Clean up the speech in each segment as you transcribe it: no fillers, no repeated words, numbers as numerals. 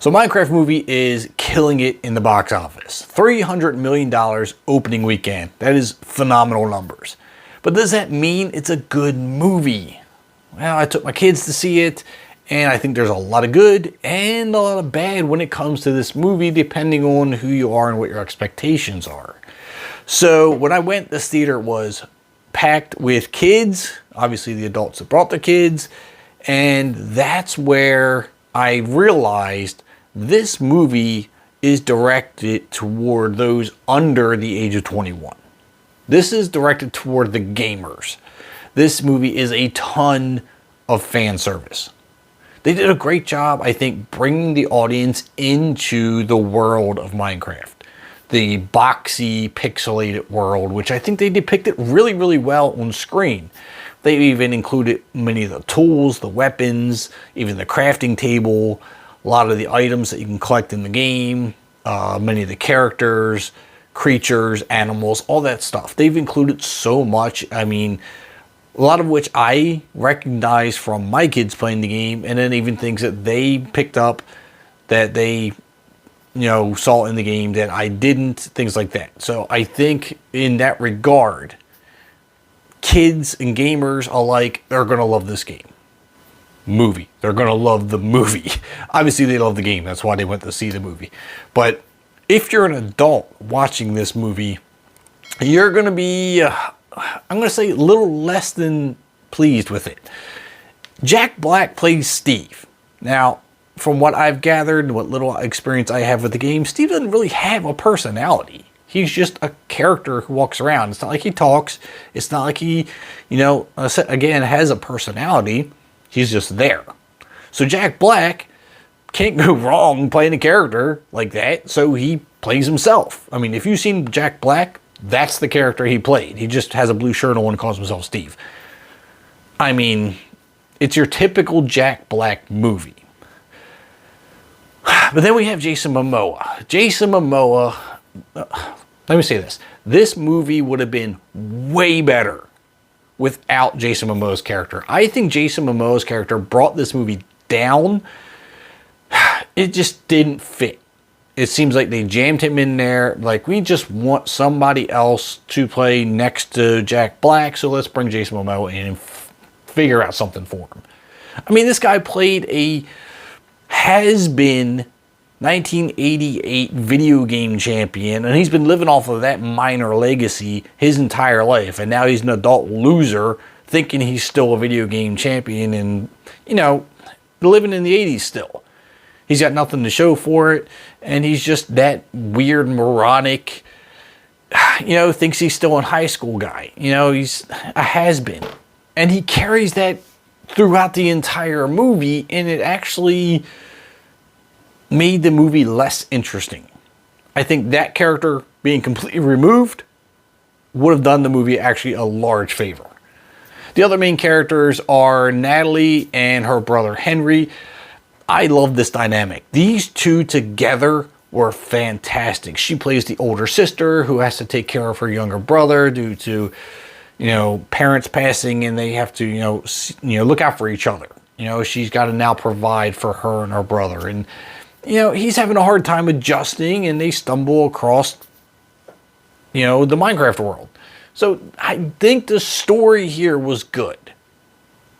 So Minecraft movie is killing it in the box office. $300 million opening weekend. That is phenomenal numbers. But does that mean it's a good movie? Well, I took my kids to see it, and I think there's a lot of good and a lot of bad when it comes to this movie, depending on who you are and what your expectations are. So when I went, this theater was packed with kids, obviously the adults that brought their kids, and that's where I realized this movie is directed toward those under the age of 21. This is directed toward the gamers. This movie is a ton of fan service. They did a great job, I think, bringing the audience into the world of Minecraft. The boxy, pixelated world, which I think they depicted really, really well on screen. They even included many of the tools, the weapons, even the crafting table, a lot of the items that you can collect in the game, many of the characters, creatures, animals, all that stuff. They've included so much. I mean, a lot of which I recognize from my kids playing the game, and then even things that they picked up that they, saw in the game that I didn't, things like that. So I think in that regard, kids and gamers alike, they're going to love this game. Movie. They're going to love the movie. Obviously, they love the game. That's why they went to see the movie. But if you're an adult watching this movie, you're going to be, I'm going to say, a little less than pleased with it. Jack Black plays Steve. Now, from what I've gathered, what little experience I have with the game, Steve doesn't really have a personality. He's just a character who walks around. It's not like he talks. It's not like he, again, has a personality. He's just there. So Jack Black can't go wrong playing a character like that, so he plays himself. I mean, if you've seen Jack Black, that's the character he played. He just has a blue shirt on and calls himself Steve. I mean, it's your typical Jack Black movie. But then we have Jason Momoa. Jason Momoa, let me say this. This movie would have been way better without Jason Momoa's character. I think Jason Momoa's character brought this movie down. It just didn't fit. It seems like they jammed him in there. Like, we just want somebody else to play next to Jack Black, so let's bring Jason Momoa in and figure out something for him. I mean, this guy played a has-been 1988 video game champion, and he's been living off of that minor legacy his entire life, and now he's an adult loser thinking he's still a video game champion and, living in the 80s still. He's got nothing to show for it, and he's just that weird, moronic, thinks he's still in high school guy. He's a has-been. And he carries that throughout the entire movie, and it actually made the movie less interesting. I think that character being completely removed would have done the movie actually a large favor. The other main characters are Natalie and her brother Henry. I love this dynamic. These two together were fantastic. She plays the older sister who has to take care of her younger brother due to, parents passing, and they have to, look out for each other. She's got to now provide for her and her brother. And, he's having a hard time adjusting, and they stumble across, the Minecraft world. So I think the story here was good.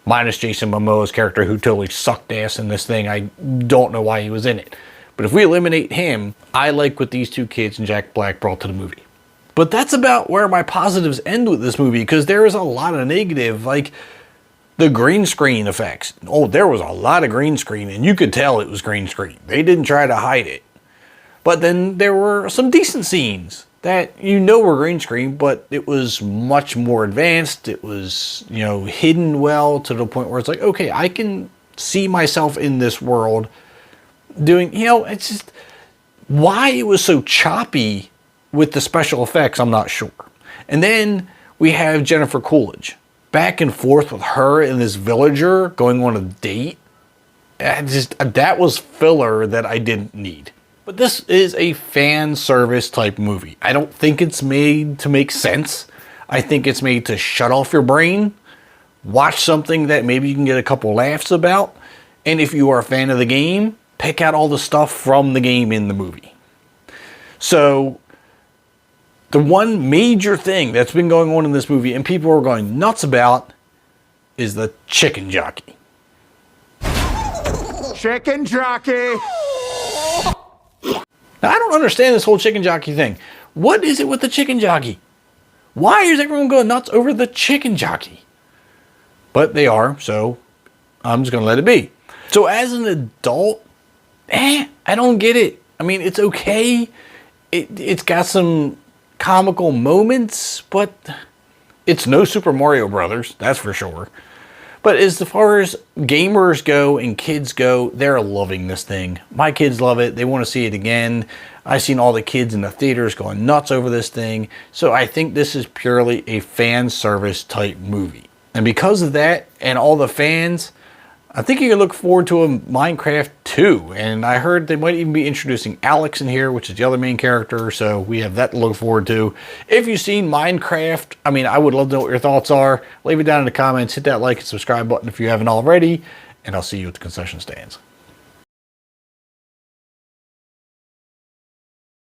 Minus Jason Momoa's character, who totally sucked ass in this thing. I don't know why he was in it. But if we eliminate him, I like what these two kids and Jack Black brought to the movie. But that's about where my positives end with this movie, because there is a lot of negative, like the green screen effects. Oh, there was a lot of green screen, and you could tell it was green screen. They didn't try to hide it. But then there were some decent scenes that were green screen, but it was much more advanced. It was, hidden well to the point where it's like, okay, I can see myself in this world doing, it's just why it was so choppy with the special effects, I'm not sure. And then we have Jennifer Coolidge. Back and forth with her and this villager going on a date. That was filler that I didn't need. But this is a fan service type movie. I don't think it's made to make sense. I think it's made to shut off your brain, watch something that maybe you can get a couple laughs about, and if you are a fan of the game, pick out all the stuff from the game in the movie. So the one major thing that's been going on in this movie and people are going nuts about is the chicken jockey. Chicken jockey! Now, I don't understand this whole chicken jockey thing. What is it with the chicken jockey? Why is everyone going nuts over the chicken jockey? But they are, so I'm just going to let it be. So as an adult, I don't get it. I mean, it's okay. It's got some comical moments, but it's no Super Mario Brothers, that's for sure. But as far as gamers go and kids go, they're loving this thing. My kids love it. They want to see it again. I've seen all the kids in the theaters going nuts over this thing. So I think this is purely a fan service type movie. And because of that and all the fans, I think you can look forward to a Minecraft 2. And I heard they might even be introducing Alex in here, which is the other main character. So we have that to look forward to. If you've seen Minecraft, I mean, I would love to know what your thoughts are. Leave it down in the comments. Hit that like and subscribe button if you haven't already. And I'll see you at the concession stands.